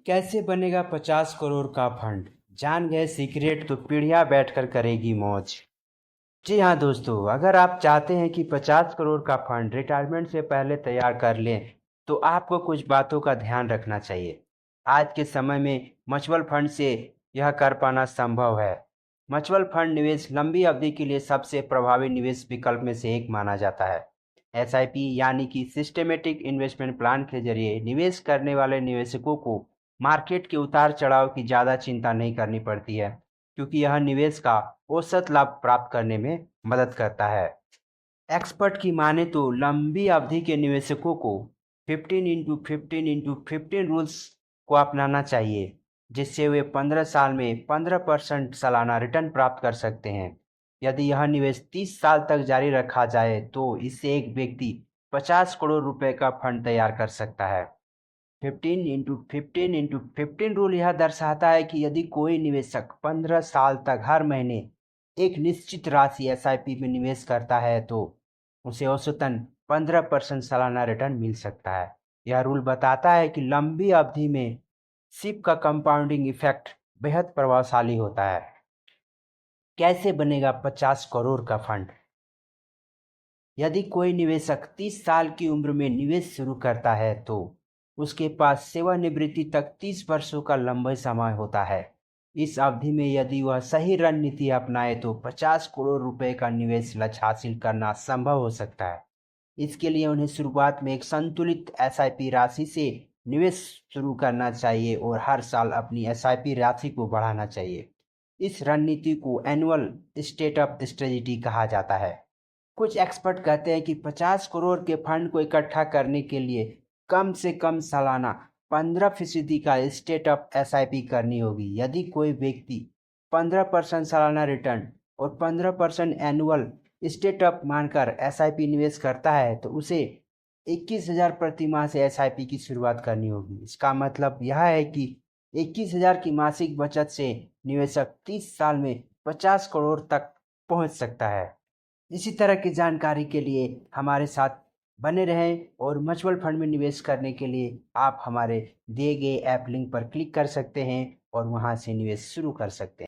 कैसे बनेगा 50 करोड़ का फंड? जान गए सीक्रेट तो पीढ़ियां बैठकर करेगी मौज। जी हाँ दोस्तों, अगर आप चाहते हैं कि 50 करोड़ का फंड रिटायरमेंट से पहले तैयार कर लें तो आपको कुछ बातों का ध्यान रखना चाहिए। आज के समय में म्यूचुअल फंड से यह कर पाना संभव है। म्यूचुअल फंड निवेश लंबी अवधि के लिए सबसे प्रभावी निवेश विकल्प में से एक माना जाता है। एसआईपी यानी कि सिस्टेमेटिक इन्वेस्टमेंट प्लान के जरिए निवेश करने वाले निवेशकों को मार्केट के उतार चढ़ाव की ज़्यादा चिंता नहीं करनी पड़ती है, क्योंकि यह निवेश का औसत लाभ प्राप्त करने में मदद करता है। एक्सपर्ट की माने तो लंबी अवधि के निवेशकों को 15x15x15 रूल्स को अपनाना चाहिए, जिससे वे 15 साल में 15% सालाना रिटर्न प्राप्त कर सकते हैं। यदि यह निवेश 30 साल तक जारी रखा जाए तो इससे एक व्यक्ति 50 करोड़ रुपए का फंड तैयार कर सकता है। 15x15x15 रूल यह दर्शाता है कि यदि कोई निवेशक 15 साल तक हर महीने एक निश्चित राशि एसआईपी में निवेश करता है तो उसे औसतन 15% सालाना रिटर्न मिल सकता है। यह रूल बताता है कि लंबी अवधि में सिप का कंपाउंडिंग इफेक्ट बेहद प्रभावशाली होता है। कैसे बनेगा 50 करोड़ का फंड? यदि कोई निवेशक 30 साल की उम्र में निवेश शुरू करता है तो उसके पास सेवानिवृत्ति तक 30 वर्षों का लंबा समय होता है। इस अवधि में यदि वह सही रणनीति अपनाए तो 50 करोड़ रुपए का निवेश लक्ष्य हासिल करना संभव हो सकता है। इसके लिए उन्हें शुरुआत में एक संतुलित एसआईपी राशि से निवेश शुरू करना चाहिए और हर साल अपनी एसआईपी राशि को बढ़ाना चाहिए। इस रणनीति को एनुअल स्टेटअप स्ट्रेटजी कहा जाता है। कुछ एक्सपर्ट कहते हैं कि 50 करोड़ के फंड को इकट्ठा करने के लिए कम से कम सालाना 15% का स्टेटअप एसआईपी करनी होगी। यदि कोई व्यक्ति 15% सालाना रिटर्न और 15% एनुअल स्टेटअप मानकर एसआईपी निवेश करता है तो उसे 21,000 प्रति माह से एसआईपी की शुरुआत करनी होगी। इसका मतलब यह है कि 21,000 की मासिक बचत से निवेशक 30 साल में 50 करोड़ तक पहुंच सकता है। इसी तरह की जानकारी के लिए हमारे साथ बने रहें और म्यूचुअल फंड में निवेश करने के लिए आप हमारे दिए गए ऐप लिंक पर क्लिक कर सकते हैं और वहां से निवेश शुरू कर सकते हैं।